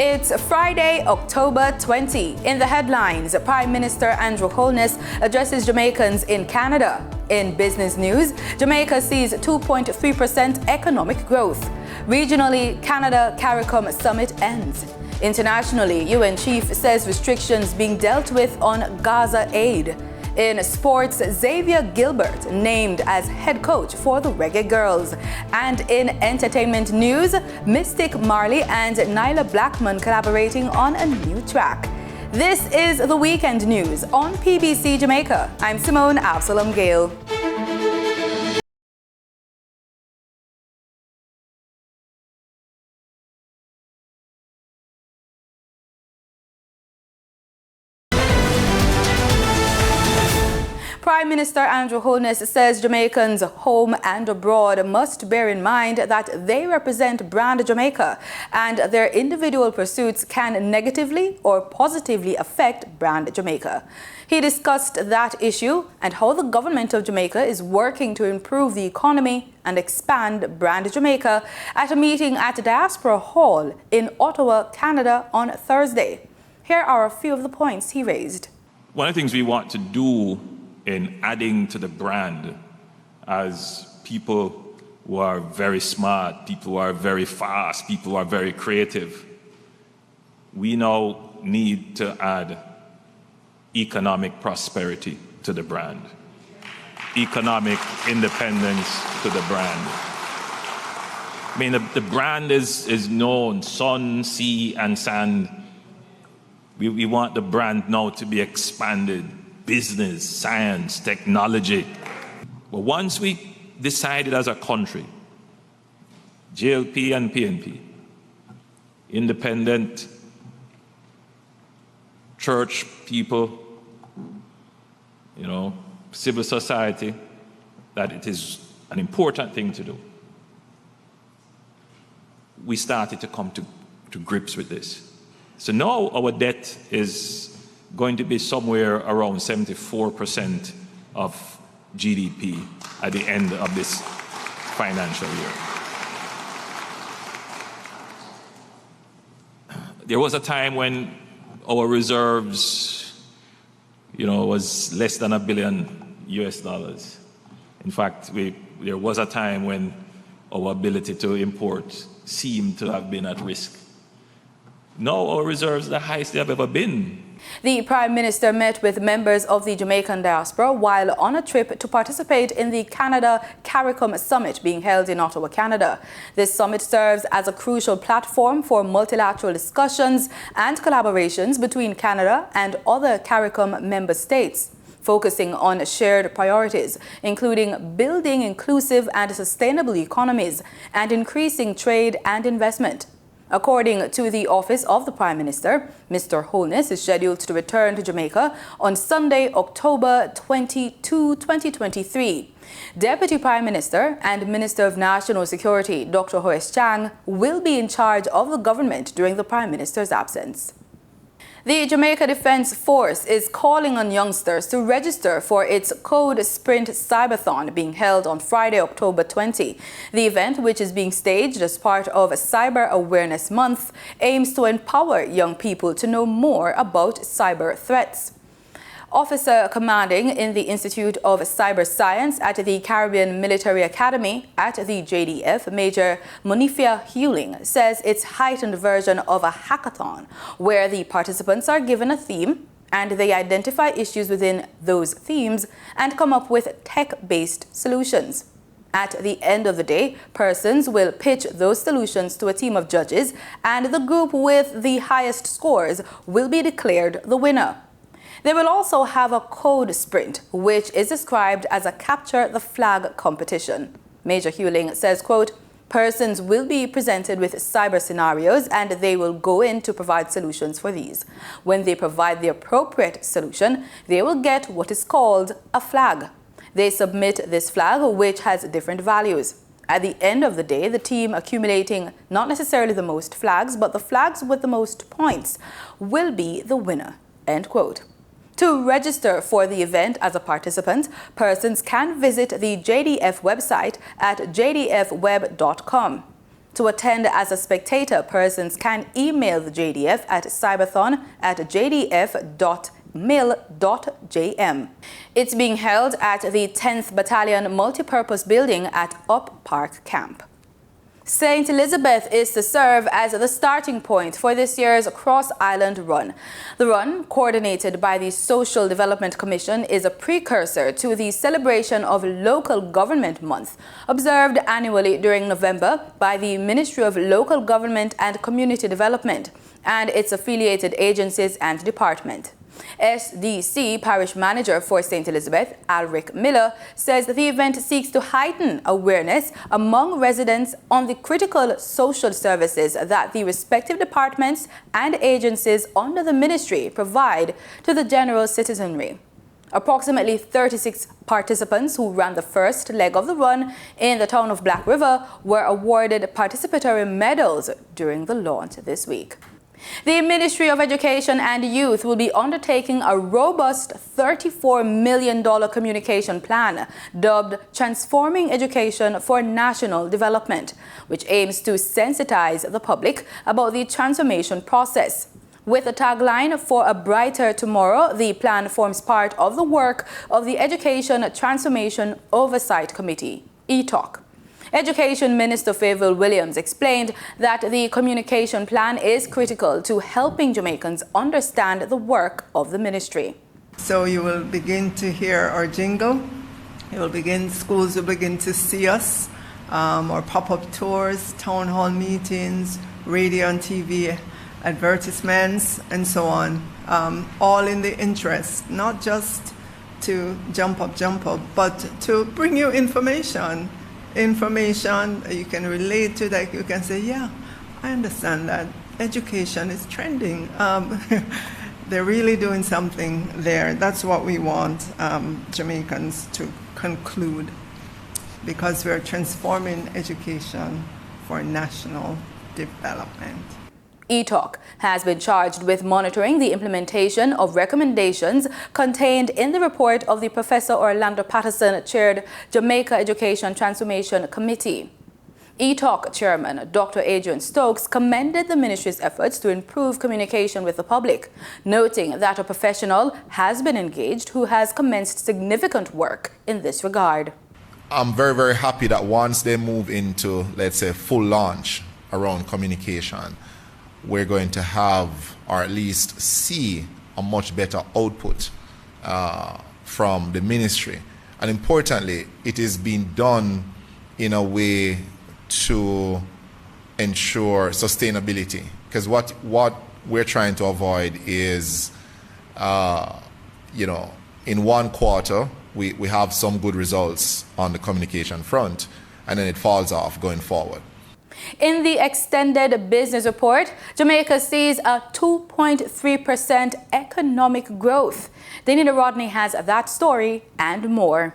It's Friday, October 20. In the headlines, Prime Minister Andrew Holness addresses Jamaicans in Canada. In business news, Jamaica sees 2.3% economic growth. Regionally, Canada CARICOM summit ends. Internationally, UN chief says restrictions being dealt with on Gaza aid. In sports, Xavier Gilbert named as head coach for the Reggae Girls. And in entertainment news, Mystic Marley and Nyla Blackman collaborating on a new track. This is the Weekend News on PBC Jamaica. I'm Simone Absalom Gale. Prime Minister Andrew Holness says Jamaicans home and abroad must bear in mind that they represent brand Jamaica and their individual pursuits can negatively or positively affect brand Jamaica. He discussed that issue and how the government of Jamaica is working to improve the economy and expand brand Jamaica at a meeting at Diaspora Hall in Ottawa, Canada on Thursday. Here are a few of the points he raised. One of the things we want to do in adding to the brand as people who are very smart, people who are very fast, people who are very creative, we now need to add economic prosperity to the brand, economic independence to the brand. I mean, the brand is known, sun, sea, and sand. We want the brand now to be expanded. Business, science, technology. But once we decided as a country, JLP and PNP, independent church people, civil society, that it is an important thing to do, we started to come to grips with this. So now our debt is going to be somewhere around 74% of GDP at the end of this financial year. There was a time when our reserves, was less than $1 billion US. In fact, there was a time when our ability to import seemed to have been at risk. Now our reserves are the highest they have ever been. The Prime Minister met with members of the Jamaican diaspora while on a trip to participate in the Canada CARICOM summit being held in Ottawa, Canada. This summit serves as a crucial platform for multilateral discussions and collaborations between Canada and other CARICOM member states, focusing on shared priorities, including building inclusive and sustainable economies and increasing trade and investment. According to the Office of the Prime Minister, Mr. Holness is scheduled to return to Jamaica on Sunday, October 22, 2023. Deputy Prime Minister and Minister of National Security, Dr. Horace Chang, will be in charge of the government during the Prime Minister's absence. The Jamaica Defence Force is calling on youngsters to register for its Code Sprint Cyberthon being held on Friday, October 20. The event, which is being staged as part of Cyber Awareness Month, aims to empower young people to know more about cyber threats. Officer commanding in the Institute of Cyber Science at the Caribbean Military Academy at the JDF, Major Monifia Hewling, says it's a heightened version of a hackathon where the participants are given a theme and they identify issues within those themes and come up with tech-based solutions. At the end of the day, persons will pitch those solutions to a team of judges and the group with the highest scores will be declared the winner. They will also have a code sprint, which is described as a capture the flag competition. Major Hewling says, quote, persons will be presented with cyber scenarios and they will go in to provide solutions for these. When they provide the appropriate solution, they will get what is called a flag. They submit this flag, which has different values. At the end of the day, the team accumulating not necessarily the most flags, but the flags with the most points will be the winner, end quote. To register for the event as a participant, persons can visit the JDF website at jdfweb.com. To attend as a spectator, persons can email the JDF at cyberthon@jdf.mil.jm. It's being held at the 10th Battalion Multipurpose Building at Up Park Camp. St. Elizabeth is to serve as the starting point for this year's Cross-Island Run. The run, coordinated by the Social Development Commission, is a precursor to the celebration of Local Government Month, observed annually during November by the Ministry of Local Government and Community Development and its affiliated agencies and department. SDC Parish Manager for St. Elizabeth, Alric Miller, says that the event seeks to heighten awareness among residents on the critical social services that the respective departments and agencies under the ministry provide to the general citizenry. Approximately 36 participants who ran the first leg of the run in the town of Black River were awarded participatory medals during the launch this week. The Ministry of Education and Youth will be undertaking a robust $34 million communication plan dubbed Transforming Education for National Development, which aims to sensitize the public about the transformation process. With a tagline for a brighter tomorrow, the plan forms part of the work of the Education Transformation Oversight Committee, ETalk. Education Minister Favourable Williams explained that the communication plan is critical to helping Jamaicans understand the work of the ministry. So you will begin to hear our jingle. Schools will begin to see us, our pop-up tours, town hall meetings, radio and TV advertisements, and so on, all in the interest, not just to jump up, but to bring you information you can relate to, that you can say, yeah, I understand that education is trending. They're really doing something there. That's what we want Jamaicans to conclude, because we're transforming education for national development. ETalk has been charged with monitoring the implementation of recommendations contained in the report of the Professor Orlando Patterson-chaired Jamaica Education Transformation Committee. ETalk Chairman Dr. Adrian Stokes commended the ministry's efforts to improve communication with the public, noting that a professional has been engaged who has commenced significant work in this regard. I'm very, very happy that once they move into, let's say, full launch around communication, we're going to have, or at least see, a much better output from the ministry. And importantly, it is being done in a way to ensure sustainability. Because what we're trying to avoid is, in one quarter, we have some good results on the communication front, and then it falls off going forward. In the extended business report, Jamaica sees a 2.3% economic growth. Danita Rodney has that story and more.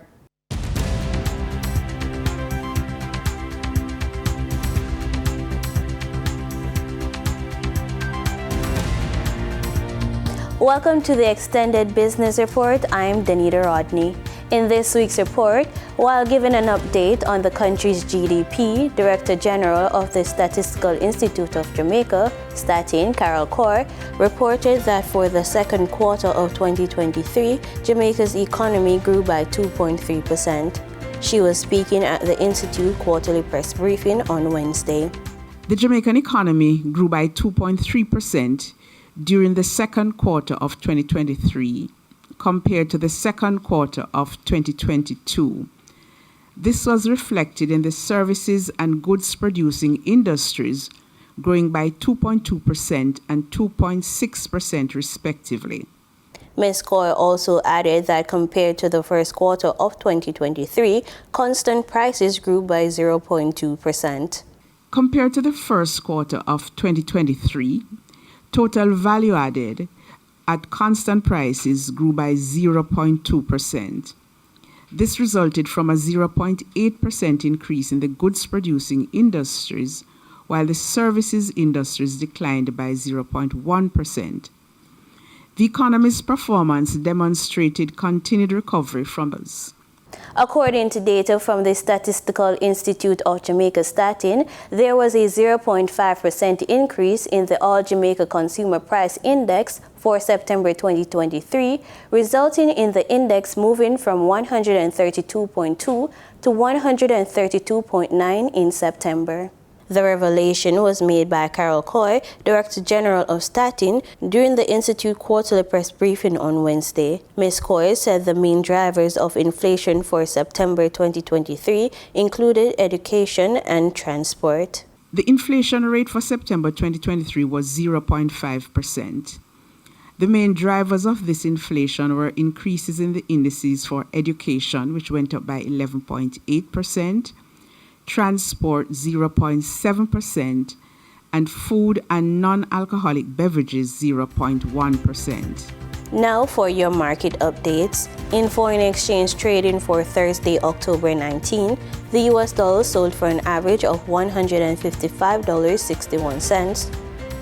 Welcome to the Extended Business Report. I'm Danita Rodney. In this week's report, while giving an update on the country's GDP, Director General of the Statistical Institute of Jamaica, Statin, Carol Kaur, reported that for the second quarter of 2023, Jamaica's economy grew by 2.3%. She was speaking at the Institute quarterly press briefing on Wednesday. The Jamaican economy grew by 2.3% during the second quarter of 2023 compared to the second quarter of 2022. This was reflected in the services and goods producing industries growing by 2.2% and 2.6% respectively. Ms. Kaur also added that compared to the first quarter of 2023, constant prices grew by 0.2%. Compared to the first quarter of 2023, total value added at constant prices grew by 0.2%. This resulted from a 0.8% increase in the goods producing industries, while the services industries declined by 0.1%. The economy's performance demonstrated continued recovery from us. According to data from the Statistical Institute of Jamaica Statin, there was a 0.5% increase in the All Jamaica Consumer Price Index for September 2023, resulting in the index moving from 132.2 to 132.9 in September. The revelation was made by Carol Coy, Director General of Statin, during the Institute quarterly press briefing on Wednesday. Ms. Coy said the main drivers of inflation for September 2023 included education and transport. The inflation rate for September 2023 was 0.5%. The main drivers of this inflation were increases in the indices for education, which went up by 11.8%, transport 0.7%, and food and non-alcoholic beverages 0.1%. Now for your market updates. In foreign exchange trading for Thursday, October 19, the US dollar sold for an average of $155.61.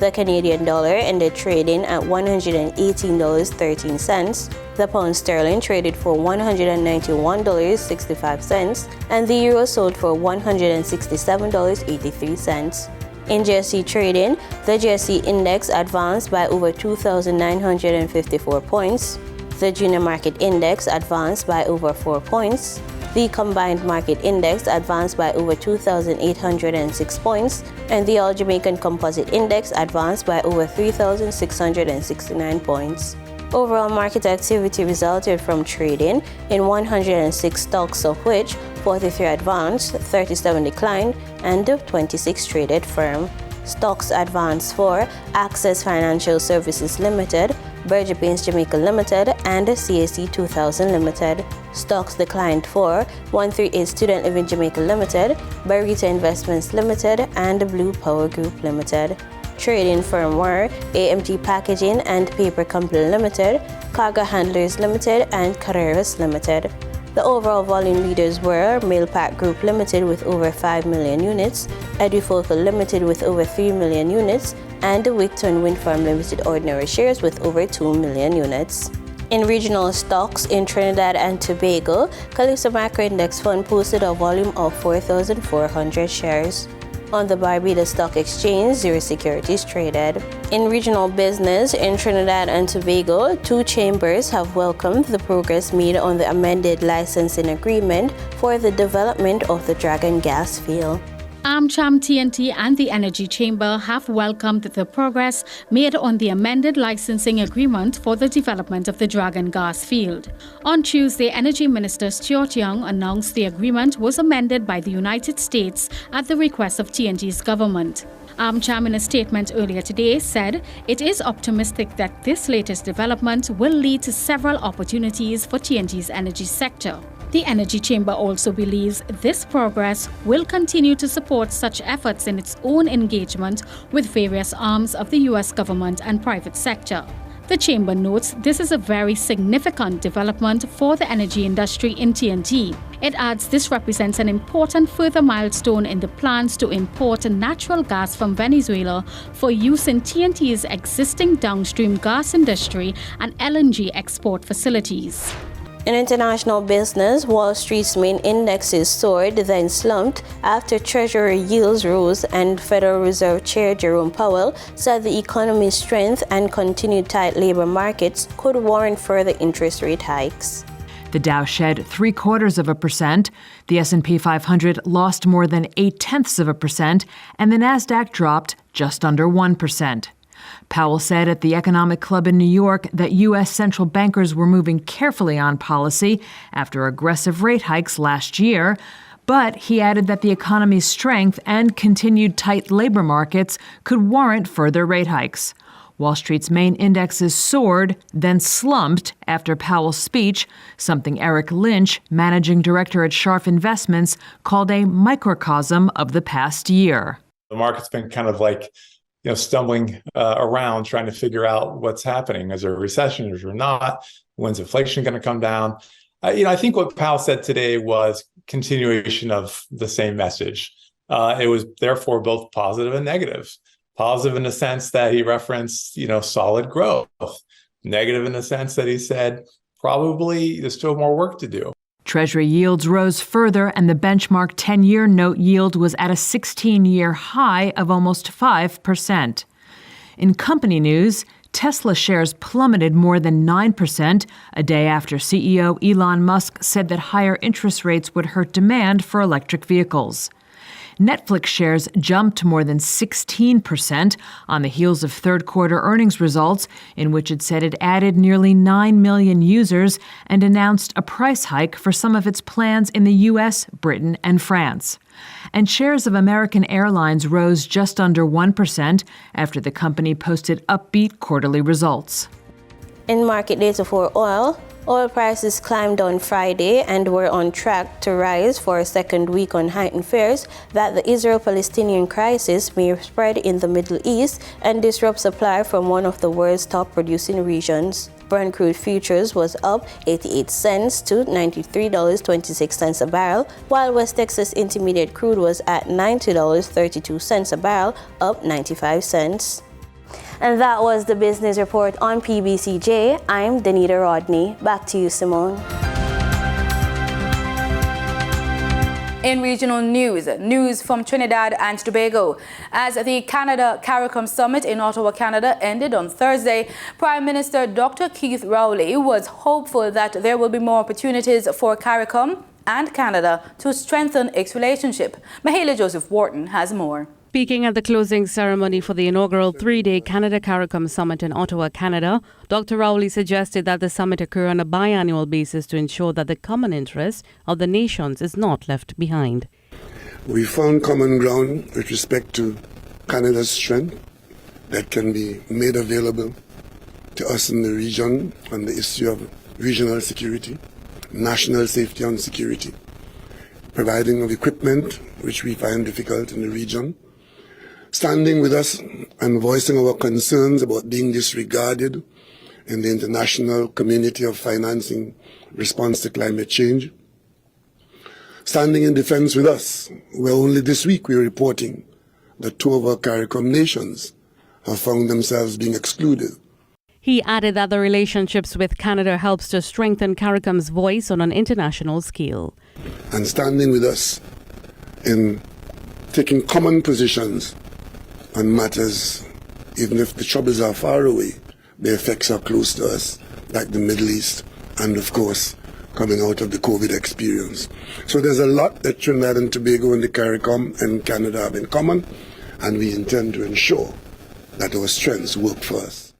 The Canadian dollar ended trading at $118.13. The pound sterling traded for $191.65, and the euro sold for $167.83. In GSE trading, the GSE index advanced by over 2,954 points. The junior market index advanced by over 4 points. The combined market index advanced by over 2,806 points, and the All Jamaican Composite Index advanced by over 3,669 points. Overall market activity resulted from trading in 106 stocks, of which 43 advanced, 37 declined, and 26 traded firm. Stocks advanced for Access Financial Services Limited, Berger Paints Jamaica Limited, and CAC 2000 Limited. Stocks declined for 138 Student Living Jamaica Limited, Barita Investments Limited, and Blue Power Group Limited. Trading firm were AMG Packaging and Paper Company Limited, Cargo Handlers Limited, and Carreras Limited. The overall volume leaders were Mailpack Group Limited with over 5 million units, Edufocal Limited with over 3 million units, and Wigton Wind Farm Limited ordinary shares with over 2 million units. In regional stocks in Trinidad and Tobago, Calypso Macro Index Fund posted a volume of 4,400 shares. On the Barbados Stock Exchange, 0 securities traded. In regional business in Trinidad and Tobago, 2 chambers have welcomed the progress made on the amended licensing agreement for the development of the Dragon gas field. AmCham TNT and the Energy Chamber have welcomed the progress made on the amended licensing agreement for the development of the Dragon gas field. On Tuesday, Energy Minister Stuart Young announced the agreement was amended by the United States at the request of TNT's government. AmCham, in a statement earlier today, said it is optimistic that this latest development will lead to several opportunities for TNT's energy sector. The Energy Chamber also believes this progress will continue to support such efforts in its own engagement with various arms of the U.S. government and private sector. The Chamber notes this is a very significant development for the energy industry in TNT. It adds this represents an important further milestone in the plans to import natural gas from Venezuela for use in TNT's existing downstream gas industry and LNG export facilities. In international business, Wall Street's main indexes soared, then slumped after Treasury yields rose, and Federal Reserve Chair Jerome Powell said the economy's strength and continued tight labor markets could warrant further interest rate hikes. The Dow shed 0.75%, the S&P 500 lost more than 0.8%, and the Nasdaq dropped just under 1%. Powell said at the Economic Club in New York that U.S. central bankers were moving carefully on policy after aggressive rate hikes last year, but he added that the economy's strength and continued tight labor markets could warrant further rate hikes. Wall Street's main indexes soared, then slumped after Powell's speech, something Eric Lynch, managing director at Scharf Investments, called a microcosm of the past year. The market's been kind of like stumbling around trying to figure out what's happening. Is there a recession? Is there not? When's inflation going to come down? I think what Powell said today was continuation of the same message. It was therefore both positive and negative. Positive in the sense that he referenced, solid growth. Negative in the sense that he said, probably there's still more work to do. Treasury yields rose further, and the benchmark 10-year note yield was at a 16-year high of almost 5%. In company news, Tesla shares plummeted more than 9% a day after CEO Elon Musk said that higher interest rates would hurt demand for electric vehicles. Netflix shares jumped more than 16% on the heels of third-quarter earnings results, in which it said it added nearly 9 million users and announced a price hike for some of its plans in the U.S., Britain, and France. And shares of American Airlines rose just under 1% after the company posted upbeat quarterly results. In market data for oil prices climbed on Friday and were on track to rise for a second week on heightened fears that the Israel-Palestinian crisis may spread in the Middle East and disrupt supply from one of the world's top producing regions. Brent crude futures was up 88 cents to $93.26 a barrel, while West Texas Intermediate crude was at $90.32 a barrel, up 95 cents. And that was the business report on PBCJ. I'm Danita Rodney. Back to you, Simone. In regional news from Trinidad and Tobago. As the Canada CARICOM Summit in Ottawa, Canada ended on Thursday, Prime Minister Dr. Keith Rowley was hopeful that there will be more opportunities for CARICOM and Canada to strengthen its relationship. Mahala Joseph Wharton has more. Speaking at the closing ceremony for the inaugural three-day Canada CARICOM Summit in Ottawa, Canada, Dr. Rowley suggested that the summit occur on a biannual basis to ensure that the common interest of the nations is not left behind. We found common ground with respect to Canada's strength that can be made available to us in the region on the issue of regional security, national safety and security, providing of equipment which we find difficult in the region, standing with us and voicing our concerns about being disregarded in the international community of financing response to climate change, standing in defense with us, where only this week we're reporting that 2 of our CARICOM nations have found themselves being excluded. He added that the relationships with Canada helps to strengthen CARICOM's voice on an international scale. And standing with us in taking common positions on matters, even if the troubles are far away, the effects are close to us, like the Middle East, and of course, coming out of the COVID experience. So there's a lot that Trinidad and Tobago and the CARICOM and Canada have in common, and we intend to ensure that our strengths work for us.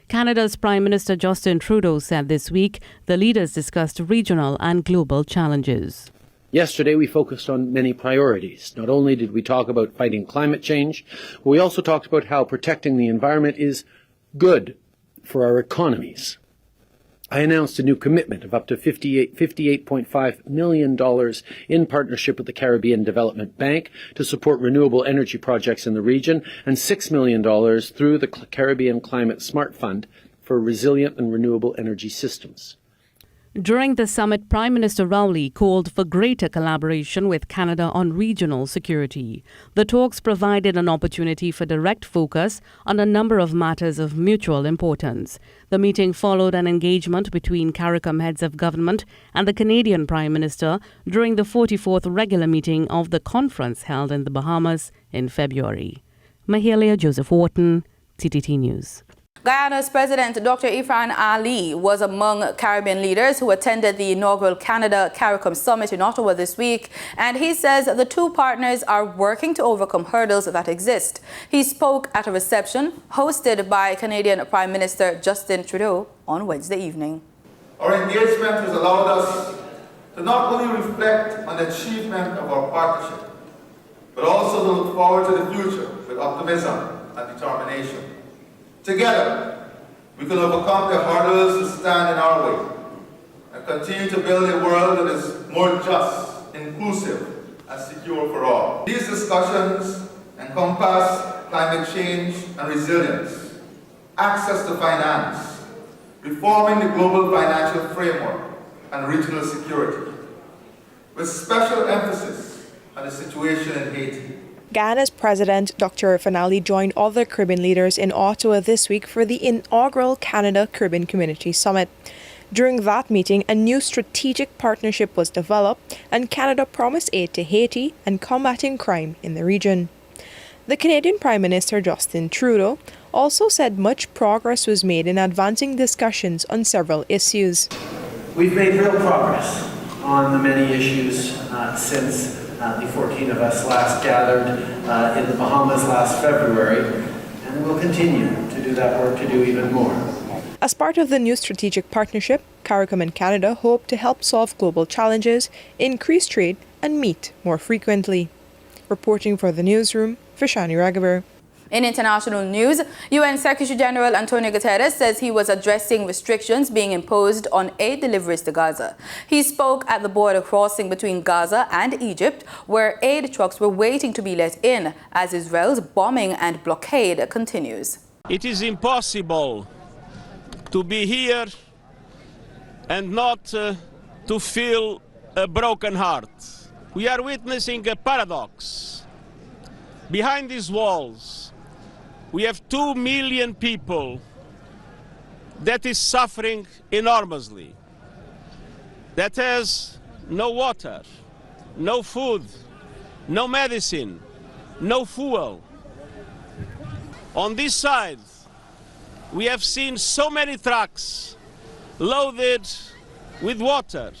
Canada's Prime Minister Justin Trudeau said this week the leaders discussed regional and global challenges. Yesterday, we focused on many priorities. Not only did we talk about fighting climate change, but we also talked about how protecting the environment is good for our economies. I announced a new commitment of up to $58.5 million in partnership with the Caribbean Development Bank to support renewable energy projects in the region, and $6 million through the Caribbean Climate Smart Fund for resilient and renewable energy systems. During the summit, Prime Minister Rowley called for greater collaboration with Canada on regional security. The talks provided an opportunity for direct focus on a number of matters of mutual importance. The meeting followed an engagement between CARICOM heads of government and the Canadian Prime Minister during the 44th regular meeting of the conference held in the Bahamas in February. Mahalia Joseph Wharton, CTT News. Guyana's President Dr. Irfan Ali was among Caribbean leaders who attended the inaugural Canada CARICOM Summit in Ottawa this week, and he says the two partners are working to overcome hurdles that exist. He spoke at a reception hosted by Canadian Prime Minister Justin Trudeau on Wednesday evening. Our engagement has allowed us to not only reflect on the achievement of our partnership, but also to look forward to the future with optimism and determination. Together, we can overcome the hurdles that stand in our way and continue to build a world that is more just, inclusive, and secure for all. These discussions encompass climate change and resilience, access to finance, reforming the global financial framework, and regional security, with special emphasis on the situation in Haiti. Guyana's President Dr. Irfan Ali joined other Caribbean leaders in Ottawa this week for the inaugural Canada Caribbean Community Summit. During that meeting, a new strategic partnership was developed, and Canada promised aid to Haiti and combating crime in the region. The Canadian Prime Minister Justin Trudeau also said much progress was made in advancing discussions on several issues. We've made real progress on the many issues since the 14 of us last gathered in the Bahamas last February, and we'll continue to do that work, to do even more. As part of the new strategic partnership, CARICOM and Canada hope to help solve global challenges, increase trade, and meet more frequently. Reporting for the newsroom, Vishani Raghavar. In international news, UN Secretary General Antonio Guterres says he was addressing restrictions being imposed on aid deliveries to Gaza. He spoke at the border crossing between Gaza and Egypt, where aid trucks were waiting to be let in as Israel's bombing and blockade continues. It is impossible to be here and not to feel a broken heart. We are witnessing a paradox. Behind these walls, we have 2 million people that is suffering enormously, that has no water, no food, no medicine, no fuel. On this side, we have seen so many trucks loaded with water,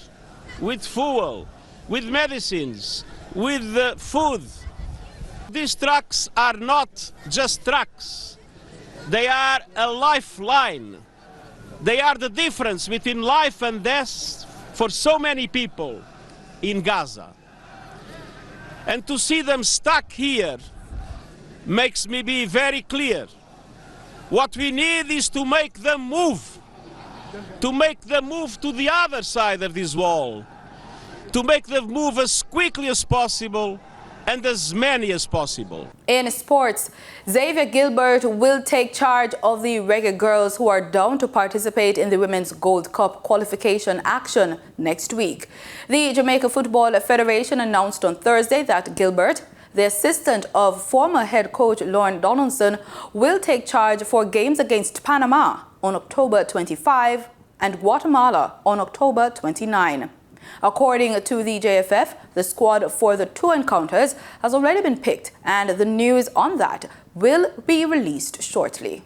with fuel, with medicines, with food. These trucks are not just trucks. They are a lifeline. They are the difference between life and death for so many people in Gaza. And to see them stuck here makes me be very clear. What we need is to make them move. To make them move to the other side of this wall. To make them move as quickly as possible and as many as possible. In sports, Xavier Gilbert will take charge of the Reggae Girls who are down to participate in the Women's Gold Cup qualification action next week. The Jamaica Football Federation announced on Thursday that Gilbert, the assistant of former head coach Lauren Donaldson, will take charge for games against Panama on October 25 and Guatemala on October 29. According to the JFF, the squad for the two encounters has already been picked, and the news on that will be released shortly.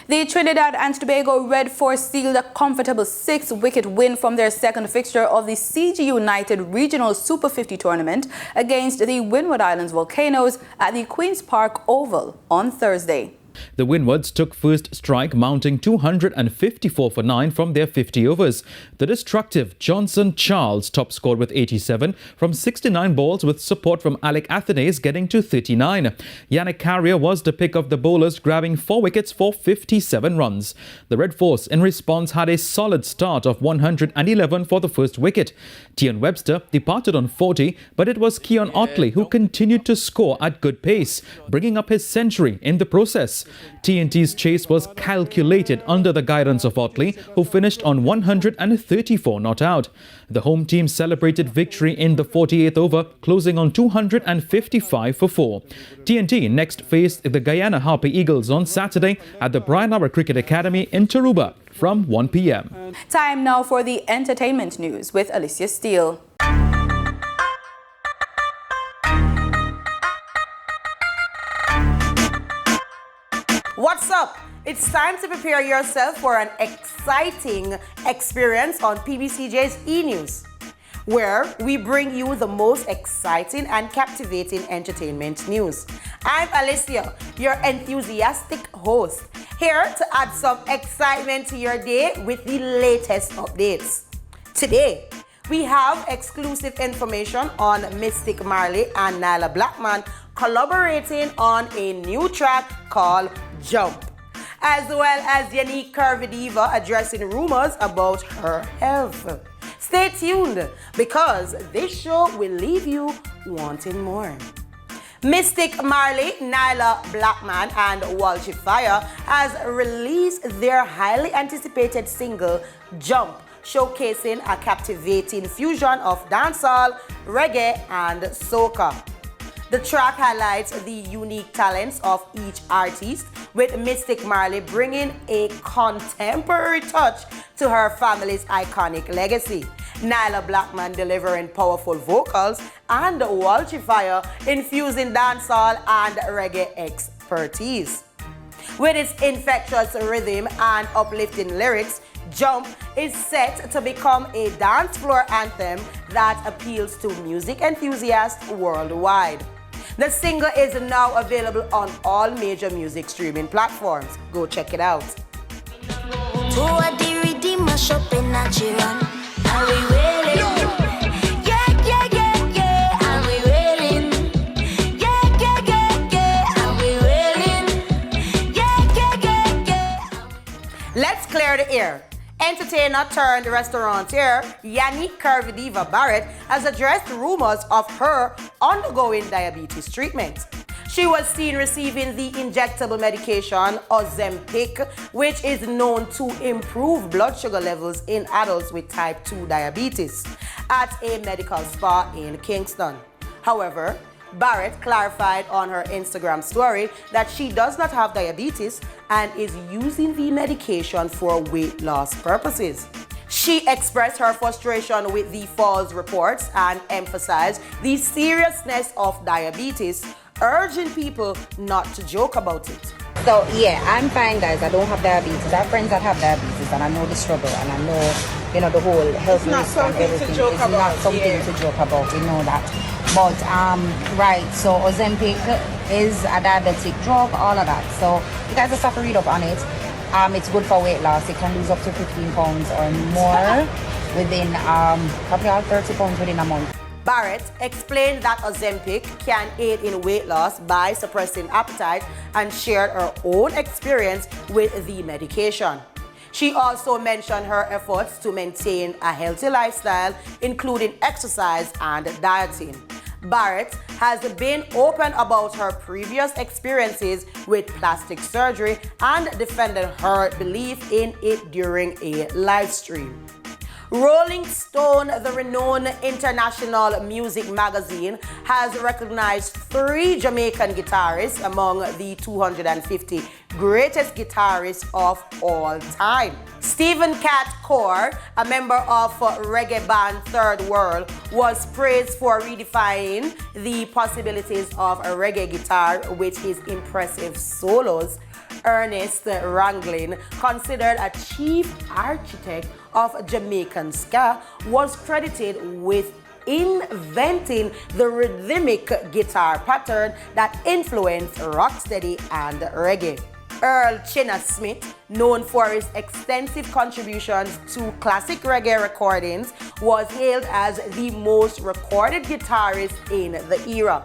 The Trinidad and Tobago Red Force sealed a comfortable 6-wicket win from their second fixture of the CG United Regional Super 50 tournament against the Windward Islands Volcanoes at the Queen's Park Oval on Thursday. The Windwards took first strike, mounting 254 for 9 from their 50 overs. The destructive Johnson Charles top scored with 87 from 69 balls, with support from Alec Athenaeus getting to 39. Yannick Carrier was the pick of the bowlers, grabbing 4 wickets for 57 runs. The Red Force, in response, had a solid start of 111 for the first wicket. Tian Webster departed on 40, but it was Keon Otley who continued to score at good pace, bringing up his century in the process. TNT's chase was calculated under the guidance of Otley, who finished on 134 not out. The home team celebrated victory in the 48th over, closing on 255 for 4. TNT next faced the Guyana Harper Eagles on Saturday at the Brian Lara Cricket Academy in Tarouba from 1 p.m. Time now for the entertainment news with Alicia Steele. What's up? It's time to prepare yourself for an exciting experience on PBCJ's E-News, where we bring you the most exciting and captivating entertainment news. I'm Alicia, your enthusiastic host, here to add some excitement to your day with the latest updates. Today, we have exclusive information on Mystic Marley and Nyla Blackman collaborating on a new track called Jump, as well as Unique Curvy Diva addressing rumors about her health. Stay tuned, because this show will leave you wanting more. Mystic Marley, Nyla Blackman, and Walshy Fire has released their highly anticipated single Jump, showcasing a captivating fusion of dancehall, reggae, and soca. The track highlights the unique talents of each artist, with Mystic Marley bringing a contemporary touch to her family's iconic legacy, Nyla Blackman delivering powerful vocals, and Walshy Fire infusing dancehall and reggae expertise. With its infectious rhythm and uplifting lyrics, Jump is set to become a dance floor anthem that appeals to music enthusiasts worldwide. The single is now available on all major music streaming platforms. Go check it out. Let's clear the air. Entertainer turned restaurateur Yannick Curvy Diva Barrett has addressed rumors of her undergoing diabetes treatment. She was seen receiving the injectable medication Ozempic, which is known to improve blood sugar levels in adults with type 2 diabetes, at a medical spa in Kingston. However, Barrett clarified on her Instagram story that she does not have diabetes and is using the medication for weight loss purposes. She expressed her frustration with the false reports and emphasized the seriousness of diabetes, urging people not to joke about it. So yeah, I'm fine, guys. I don't have diabetes. I have friends that have diabetes, and I know the struggle, and I know, the whole health risk and everything. It's not something to joke about. We know that. But right, so Ozempic is a diabetic drug, all of that. So you guys just have to read up on it. It's good for weight loss. It can lose up to 15 pounds or more within probably all 30 pounds within a month. Barrett explained that Ozempic can aid in weight loss by suppressing appetite and shared her own experience with the medication. She also mentioned her efforts to maintain a healthy lifestyle, including exercise and dieting. Barrett has been open about her previous experiences with plastic surgery and defended her belief in it during a live stream. Rolling Stone, the renowned international music magazine, has recognized 3 Jamaican guitarists among the 250 greatest guitarists of all time. Stephen Cat Core, a member of reggae band Third World, was praised for redefining the possibilities of a reggae guitar with his impressive solos. Ernest Ranglin, considered a chief architect of Jamaican ska, was credited with inventing the rhythmic guitar pattern that influenced rocksteady and reggae. Earl Chinna Smith, known for his extensive contributions to classic reggae recordings, was hailed as the most recorded guitarist in the era.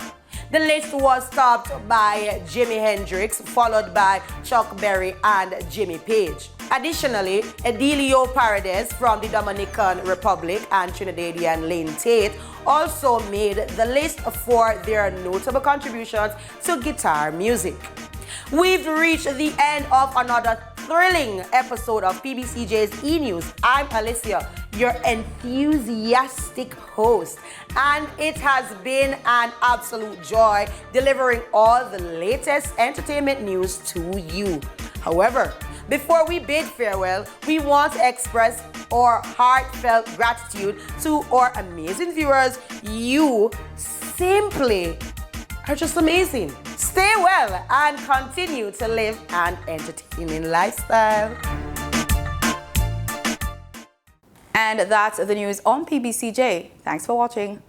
The list was topped by Jimi Hendrix, followed by Chuck Berry and Jimmy Page. Additionally, Edilio Paredes from the Dominican Republic and Trinidadian Lane Tate also made the list for their notable contributions to guitar music. We've reached the end of another thrilling episode of PBCJ's E-News. I'm Alicia, your enthusiastic host, and it has been an absolute joy delivering all the latest entertainment news to you. However, before we bid farewell, we want to express our heartfelt gratitude to our amazing viewers. You simply are just amazing. Stay well and continue to live an entertaining lifestyle. And that's the news on PBCJ. Thanks for watching.